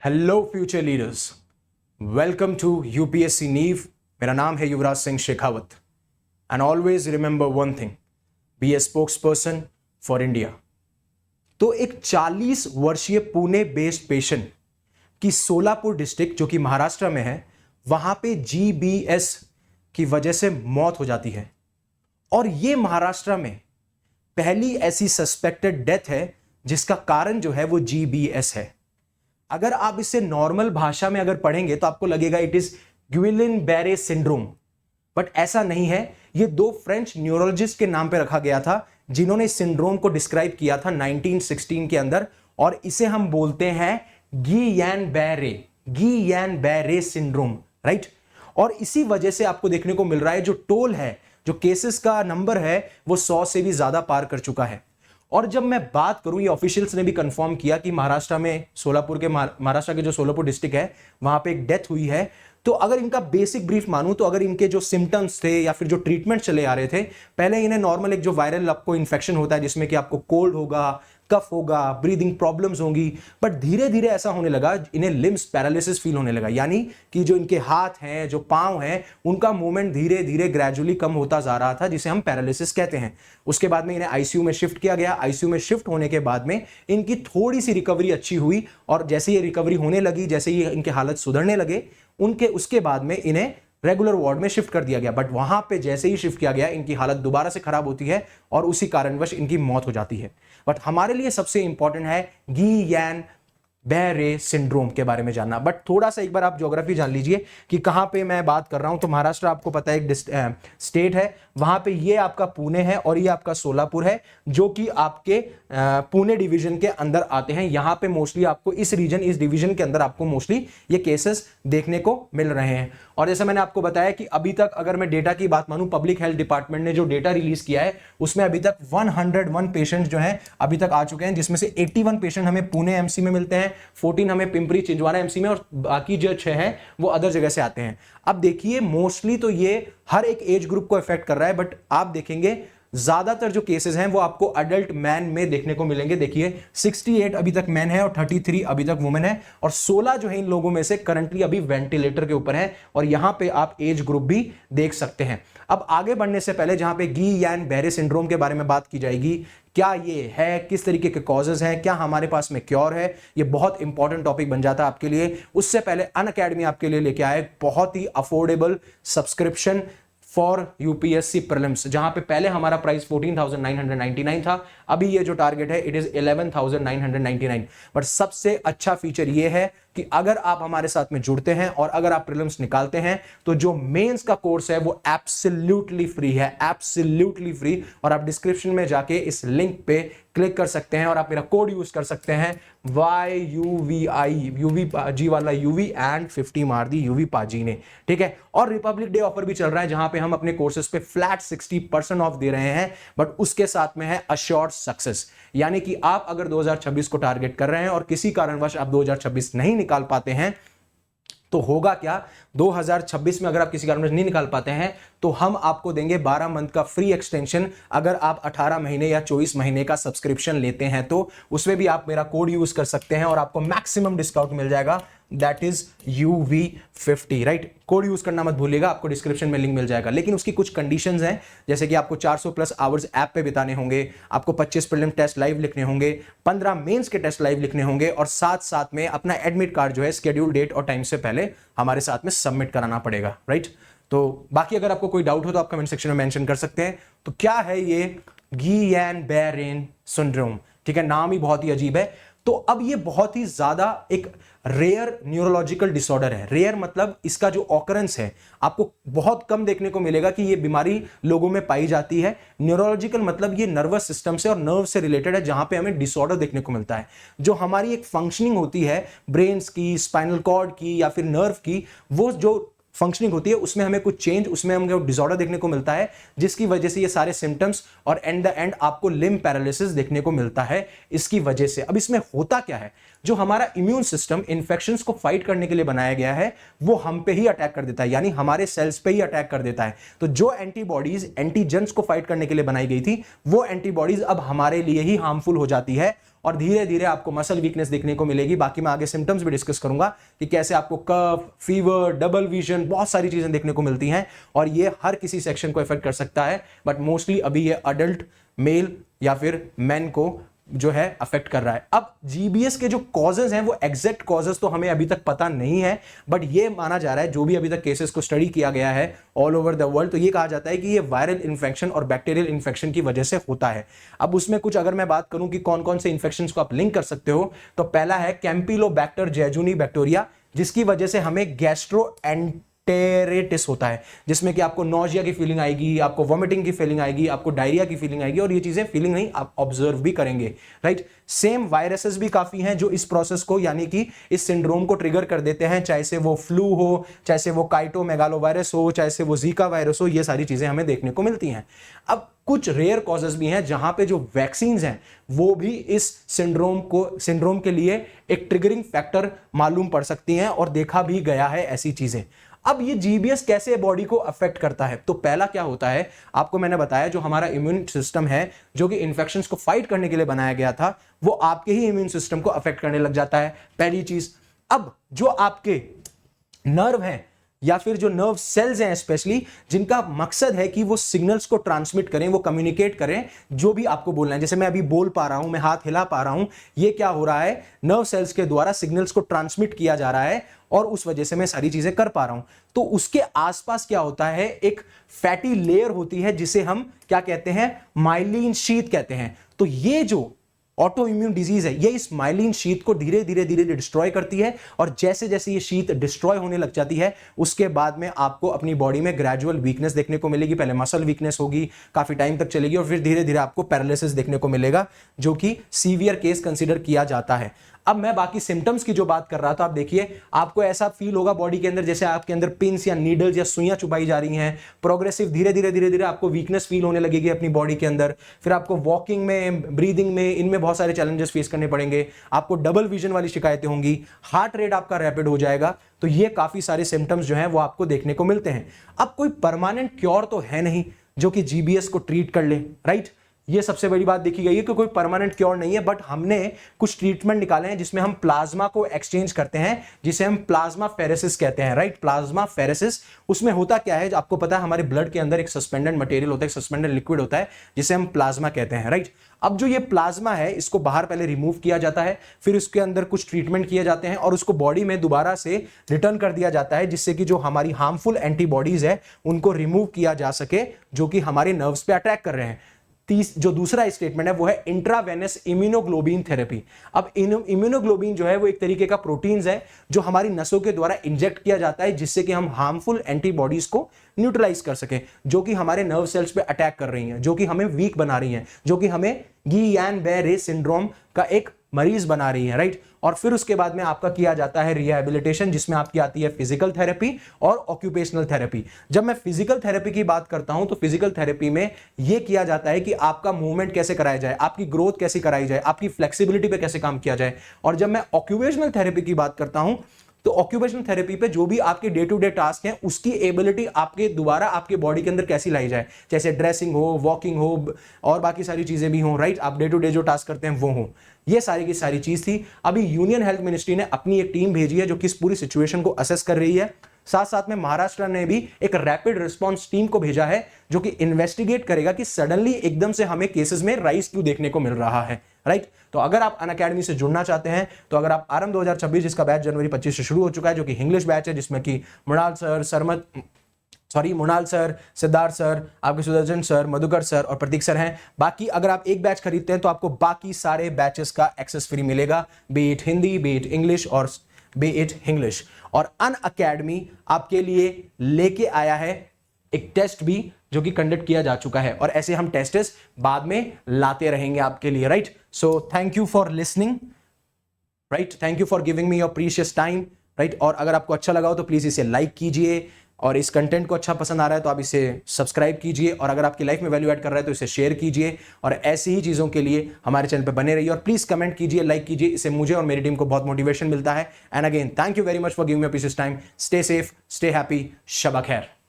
Hello future leaders, welcome to UPSC Neev. मेरा नाम है Yuvraj Singh Shekhawat and always remember one thing, be a spokesperson for India. तो एक 40 वर्षीय पुणे बेस्ड पेशेंट की सोलापुर डिस्ट्रिक्ट जो कि महाराष्ट्र में है, वहां पे जीबीएस की वजह से मौत हो जाती है। और ये महाराष्ट्र में पहली ऐसी सस्पेक्टेड डेथ है जिसका कारण जो है वो जीबीएस है। अगर आप इसे नॉर्मल भाषा में अगर पढ़ेंगे तो आपको लगेगा it is Guilin Baire syndrome, but ऐसा नहीं है। ये दो फ्रेंच न्यूरोलॉजिस्ट के नाम पे रखा गया था जिन्होंने इस सिंड्रोम को डिस्क्राइब किया था 1916 के अंदर, और इसे हम बोलते हैं गियैन बैरे सिंड्रोम, राइट। और इसी वजह से आपको देखने को मिल रहा है जो टोल है, जो केसेस का नंबर है वो 100 से भी ज्यादा पार कर चुका है। और जब मैं बात करूं, ये ऑफिशियल्स ने भी कंफर्म किया कि महाराष्ट्र में महाराष्ट्र के जो सोलापुर डिस्ट्रिक्ट है वहां पे एक डेथ हुई है। तो अगर इनका बेसिक ब्रीफ मानूं तो अगर इनके जो सिम्टम्स थे या फिर जो ट्रीटमेंट चले आ रहे थे, पहले इन्हें नॉर्मल एक जो वायरल आपको इन्फेक्शन होता है जिसमें कि आपको कोल्ड होगा, कफ होगा, ब्रीदिंग प्रॉब्लम्स होंगी, बट धीरे धीरे ऐसा होने लगा इन्हें लिम्स पैरालिसिस फील होने लगा, यानी कि जो इनके हाथ हैं, जो पांव हैं, उनका मूवमेंट धीरे धीरे ग्रेजुअली कम होता जा रहा था, जिसे हम पैरालिसिस कहते हैं। उसके बाद में इन्हें आईसीयू में शिफ्ट किया गया। आईसीयू में शिफ्ट होने के बाद में इनकी थोड़ी सी रिकवरी अच्छी हुई, और जैसे ये रिकवरी होने लगी, जैसे ये इनके हालत सुधरने लगे, उसके बाद में इन्हें रेगुलर वार्ड में शिफ्ट कर दिया गया। बट वहां पे जैसे ही शिफ्ट किया गया इनकी हालत दोबारा से खराब होती है और उसी कारणवश इनकी मौत हो जाती है। बट हमारे लिए सबसे इंपॉर्टेंट है गियैन बैरे सिंड्रोम के बारे में जानना। बट थोड़ा सा एक बार आप ज्योग्राफी जान लीजिए कि कहां पे मैं बात कर रहा हूं। तो महाराष्ट्र आपको पता है एक स्टेट है, वहां पे ये आपका पुणे है और ये आपका सोलापुर है, जो कि आपके पुणे डिवीजन के अंदर आते हैं। यहां पे मोस्टली आपको इस डिवीजन के अंदर आपको मोस्टली ये केसेस देखने को मिल रहे हैं। और जैसे मैंने आपको बताया कि अभी तक अगर मैं डेटा की बात मानूं, पब्लिक हेल्थ डिपार्टमेंट ने जो डेटा रिलीज किया है उसमें अभी तक 101 पेशेंट जो हैं अभी तक आ चुके हैं, जिसमें से 81 पेशेंट हमें पुणे एमसी में मिलते हैं, 14 हमें पिंपरी चिंचवाड़ा एमसी में, और बाकी जो 6 हैं वो अदर जगह से आते हैं। अब देखिए मोस्टली तो ये हर एक एज ग्रुप को इफेक्ट कर रहा है, बट आप देखेंगे ज्यादातर जो केसेस हैं वो आपको अडल्ट मैन में देखने को मिलेंगे। देखिए 68 अभी तक मैन है और 33 अभी तक वुमेन है, और 16 जो है इन लोगों में से करंटली अभी वेंटिलेटर के ऊपर है। और यहां पे आप एज ग्रुप भी देख सकते हैं। अब आगे बढ़ने से पहले जहां पे गियैन बैरे सिंड्रोम के बारे में बात की जाएगी, क्या ये है, किस तरीके के कॉजेज हैं, क्या हमारे पास में क्योर है, ये बहुत इंपॉर्टेंट टॉपिक बन जाता है आपके लिए। उससे पहले अनअकैडमी आपके लिए लेके आए बहुत ही affordable subscription for UPSC prelims, जहां पे पहले हमारा प्राइस 14,999 था, अभी ये जो टारगेट है इट इज 11,999। बट सबसे अच्छा फीचर ये है कि अगर आप हमारे साथ में जुड़ते हैं और अगर आप प्रीलिम्स निकालते हैं तो जो मेंस का कोर्स है वो एब्सोल्युटली फ्री है, एब्सोल्युटली फ्री। और आप डिस्क्रिप्शन में जाके इस लिंक पे क्लिक कर सकते हैं और आप मेरा कोड यूज कर सकते हैं यूवी जी वाला यूवी एंड 50 मार दी यूवी पाजी ने, ठीक है। और रिपब्लिक डे ऑफर भी चल रहा है जहां पे हम अपने कोर्सेज पे फ्लैट 60% ऑफ दे रहे हैं, बट उसके साथ में है अश्योर्ड सक्सेस, यानी कि आप अगर 2026 को टारगेट कर रहे हैं और किसी कारणवश आप 2026 नहीं निकाल पाते हैं तो होगा क्या, 2026 में अगर आप किसी कारणवश नहीं निकाल पाते हैं तो हम आपको देंगे 12 मंथ का फ्री एक्सटेंशन। अगर आप 18 महीने या 24 महीने का सब्सक्रिप्शन लेते हैं तो उसमें भी आप मेरा कोड यूज कर सकते हैं और आपको मैक्सिमम डिस्काउंट मिल जाएगा, that is UV50, right. Code use करना मत भूलिएगा, आपको डिस्क्रिप्शन में लिंक मिल जाएगा। लेकिन उसकी कुछ कंडीशंस हैं, जैसे कि आपको 400 प्लस आवर्स ऐप पे बिताने होंगे, आपको 25 प्रीलिम टेस्ट लाइव लिखने होंगे, 15 मेंस के टेस्ट लाइव लिखने होंगे, और साथ साथ में अपना एडमिट कार्ड जो है शेड्यूल डेट और टाइम से पहले हमारे साथ में सबमिट कराना पड़ेगा, राइट। तो बाकी अगर आपको कोई डाउट हो तो आप कमेंट सेक्शन में मेंशन कर सकते हैं। तो क्या है ये गियैन बैरे सिंड्रोम, ठीक है, नाम ही बहुत ही अजीब है। तो अब ये बहुत ही ज्यादा एक रेयर न्यूरोलॉजिकल डिसऑर्डर है। रेयर मतलब इसका जो ऑकरेंस है आपको बहुत कम देखने को मिलेगा कि ये बीमारी लोगों में पाई जाती है। न्यूरोलॉजिकल मतलब ये नर्वस सिस्टम से और नर्व से रिलेटेड है, जहां पे हमें डिसऑर्डर देखने को मिलता है। जो हमारी एक फंक्शनिंग होती है ब्रेन्स की, स्पाइनल कॉर्ड की या फिर नर्व की, वो जो फंक्शनिंग होती है उसमें हमें कुछ चेंज, उसमें हमें डिसऑर्डर देखने को मिलता है, जिसकी वजह से ये सारे सिम्टम्स और एंड द एंड आपको लिम्ब पैरालिसिस देखने को मिलता है इसकी वजह से। अब इसमें होता क्या है, जो हमारा इम्यून सिस्टम इन्फेक्शंस को फाइट करने के लिए बनाया गया है वो हम पे ही अटैक कर देता है, यानी हमारे सेल्स पे ही अटैक कर देता है। तो जो एंटीबॉडीज एंटीजेंस को फाइट करने के लिए बनाई गई थी वो एंटीबॉडीज अब हमारे लिए ही हार्मफुल हो जाती है और धीरे धीरे आपको मसल वीकनेस देखने को मिलेगी। बाकी मैं आगे सिम्टम्स भी डिस्कस करूंगा कि कैसे आपको कफ, फीवर, डबल विजन, बहुत सारी चीजें देखने को मिलती हैं और ये हर किसी सेक्शन को इफेक्ट कर सकता है, बट मोस्टली अभी ये अडल्ट मेल या फिर मेन को जो है अफेक्ट कर रहा है। अब जीबीएस के जो कॉजेज हैं वो एग्जैक्ट कॉजेज तो हमें अभी तक पता नहीं है, बट ये माना जा रहा है, जो भी अभी तक केसेस को स्टडी किया गया है ऑल ओवर द वर्ल्ड, तो ये कहा जाता है कि ये वायरल इन्फेक्शन और बैक्टीरियल इन्फेक्शन की वजह से होता है। अब उसमें कुछ अगर मैं बात करूं कि कौन कौन से इन्फेक्शन को आप लिंक कर सकते हो, तो पहला है कैंपिलोबैक्टर जेजुनी बैक्टीरिया, जिसकी वजह से हमें गैस्ट्रोएंटेरिटिस होता है, जिसमें कि आपको नोजिया की फीलिंग आएगी, आपको वॉमिटिंग की फीलिंग आएगी, आपको डायरिया की फीलिंग आएगी, और ये चीजें फीलिंग नहीं आप ऑब्जर्व भी करेंगे, राइट। सेम वायरसेस भी काफी हैं जो इस प्रोसेस को यानी कि इस सिंड्रोम को ट्रिगर कर देते हैं, चाहे से वो फ्लू हो, चाहे से वो काइटोमेगालोवायरस हो, चाहे से वो जीका वायरस हो, ये सारी चीजें हमें देखने को मिलती हैं। अब कुछ रेयर कॉजेस भी हैं जहां पे जो वैक्सीन हैं वो भी इस सिंड्रोम के लिए एक ट्रिगरिंग फैक्टर मालूम पड़ सकती हैं और देखा भी गया है ऐसी चीजें। अब ये जीबीएस कैसे बॉडी को अफेक्ट करता है, तो पहला क्या होता है, आपको मैंने बताया जो हमारा इम्यून सिस्टम है जो कि इन्फेक्शंस को फाइट करने के लिए बनाया गया था, वो आपके ही इम्यून सिस्टम को अफेक्ट करने लग जाता है, पहली चीज। अब जो आपके नर्व हैं या फिर जो नर्व सेल्स हैं स्पेशली, जिनका मकसद है कि वो सिग्नल्स को ट्रांसमिट करें, वो कम्युनिकेट करें जो भी आपको बोलना है, जैसे मैं अभी बोल पा रहा हूं, मैं हाथ हिला पा रहा हूं, ये क्या हो रहा है, नर्व सेल्स के द्वारा सिग्नल्स को ट्रांसमिट किया जा रहा है और उस वजह से मैं सारी चीजें कर पा रहा हूं। तो उसके आसपास क्या होता है, एक फैटी लेयर होती है जिसे हम क्या कहते हैं, माइलिन शीथ कहते हैं। तो ये जो ऑटो इम्यून डिजीज है, ये इस माइलिन शीथ को धीरे धीरे धीरे डिस्ट्रॉय करती है, और जैसे जैसे ये शीथ डिस्ट्रॉय होने लग जाती है उसके बाद में आपको अपनी बॉडी में ग्रेजुअल वीकनेस देखने को मिलेगी। पहले मसल वीकनेस होगी, काफी टाइम तक चलेगी, और फिर धीरे धीरे आपको पैरालिसिस देखने को मिलेगा, जो कि सीवियर केस कंसीडर किया जाता है। अब मैं बाकी सिम्टम्स की जो बात कर रहा था, आप देखिए आपको ऐसा फील होगा बॉडी के अंदर जैसे आपके अंदर पिंस या नीडल्स या सुइयां चुभाई जा रही हैं। प्रोग्रेसिव धीरे धीरे आपको वीकनेस फील होने लगेगी अपनी बॉडी के अंदर। फिर आपको वॉकिंग में, ब्रीदिंग में, इनमें बहुत सारे चैलेंजेस फेस करने पड़ेंगे। आपको डबल विजन वाली शिकायतें होंगी, हार्ट रेट आपका रैपिड हो जाएगा। तो ये काफी सारे सिम्टम्स जो हैं वो आपको देखने को मिलते हैं। अब कोई परमानेंट क्योर तो है नहीं जो कि जीबीएस को ट्रीट कर ले, राइट। ये सबसे बड़ी बात देखी गई है कि कोई परमानेंट क्योर नहीं है, बट हमने कुछ ट्रीटमेंट निकाले हैं जिसमें हम प्लाज्मा को एक्सचेंज करते हैं, जिसे हम प्लाज्मा फेरेसिस कहते हैं, राइट। प्लाज्मा फेरेसिस, उसमें होता क्या है, आपको पता है हमारे ब्लड के अंदर एक सस्पेंडेड मटेरियल होता है, सस्पेंडेड लिक्विड होता है, जिसे हम प्लाज्मा कहते हैं, राइट। अब जो ये प्लाज्मा है इसको बाहर पहले रिमूव किया जाता है, फिर उसके अंदर कुछ ट्रीटमेंट किए जाते हैं और उसको बॉडी में दोबारा से रिटर्न कर दिया जाता है, जिससे कि जो हमारी हार्मफुल एंटीबॉडीज है उनको रिमूव किया जा सके जो कि हमारे नर्व्स पे अटैक कर रहे हैं। जो दूसरा स्टेटमेंट है वो है इंट्रावेनस इम्यूनोग्लोबिन थेरेपी। अब इम्यूनोग्लोबिन जो है वो एक तरीके का प्रोटीन्स है जो हमारी नसों के द्वारा इंजेक्ट किया जाता है, जिससे कि हम हार्मफुल एंटीबॉडीज को न्यूट्रलाइज कर सके, जो कि हमारे नर्व सेल्स पे अटैक कर रही हैं, जो कि हमें वीक बना रही हैं, जो कि हमें गियान-बेरे सिंड्रोम का एक मरीज बना रही है, राइट। और फिर उसके बाद में आपका किया जाता है रिहैबिलिटेशन, जिसमें आपकी आती है फिजिकल थेरेपी और ऑक्यूपेशनल थेरेपी। जब मैं फिजिकल थेरेपी की बात करता हूं तो फिजिकल थेरेपी में यह किया जाता है कि आपका मूवमेंट कैसे कराया जाए, आपकी ग्रोथ कैसे कराई जाए, आपकी फ्लेक्सिबिलिटी पे कैसे काम किया जाए। और जब मैं ऑक्यूपेशनल थेरेपी की बात करता हूं तो ऑक्यूपेशनल थेरेपी पे जो भी आपके डे टू डे टास्क हैं उसकी एबिलिटी आपके दोबारा आपके बॉडी के अंदर कैसी लाई जाए, जैसे ड्रेसिंग हो, वॉकिंग हो और बाकी सारी चीजें भी हो, राइट। आप डे टू डे जो टास्क करते हैं वो हो, ये सारी की सारी चीज थी। अभी यूनियन हेल्थ मिनिस्ट्री ने अपनी एक टीम भेजी है जो कि इस पूरी सिचुएशन को असेस कर रही है। साथ साथ में महाराष्ट्र ने भी एक रैपिड रिस्पांस टीम को भेजा है जो कि इन्वेस्टिगेट करेगा कि सडनली एकदम से हमें केसेस में राइज क्यों देखने को मिल रहा है, राइट। तो अगर आप अनअकैडमी से जुड़ना चाहते हैं तो अगर आप आरंभ 2026 जिसका बैच जनवरी 25 से शुरू हो चुका है, जो कि इंग्लिश बैच है, जिसमें कि मृणाल सर, सिद्धार्थ सर, आपके सुदर्शन सर, मधुकर सर और प्रतीक सर हैं। बाकी अगर आप एक बैच खरीदते हैं तो आपको बाकी सारे बैचेस का एक्सेस फ्री मिलेगा, B it Hindi, B it English और बी इट इंग्लिश। और अनअकैडमी आपके लिए लेके आया है एक टेस्ट भी जो कि कंडक्ट किया जा चुका है, और ऐसे हम टेस्ट्स बाद में लाते रहेंगे आपके लिए, right. So thank you for listening, right, thank you for giving me your precious time, right. और अगर आपको अच्छा लगा हो तो प्लीज इसे लाइक कीजिए, और इस कंटेंट को अच्छा पसंद आ रहा है तो आप इसे सब्सक्राइब कीजिए, और अगर आपकी लाइफ में वैल्यू ऐड कर रहा है तो इसे शेयर कीजिए, और ऐसी ही चीज़ों के लिए हमारे चैनल पर बने रहिए। और प्लीज़ कमेंट कीजिए, लाइक कीजिए, इससे मुझे और मेरी टीम को बहुत मोटिवेशन मिलता है। And again thank you very much for giving me precious time. Stay safe, stay happy, शब खैर।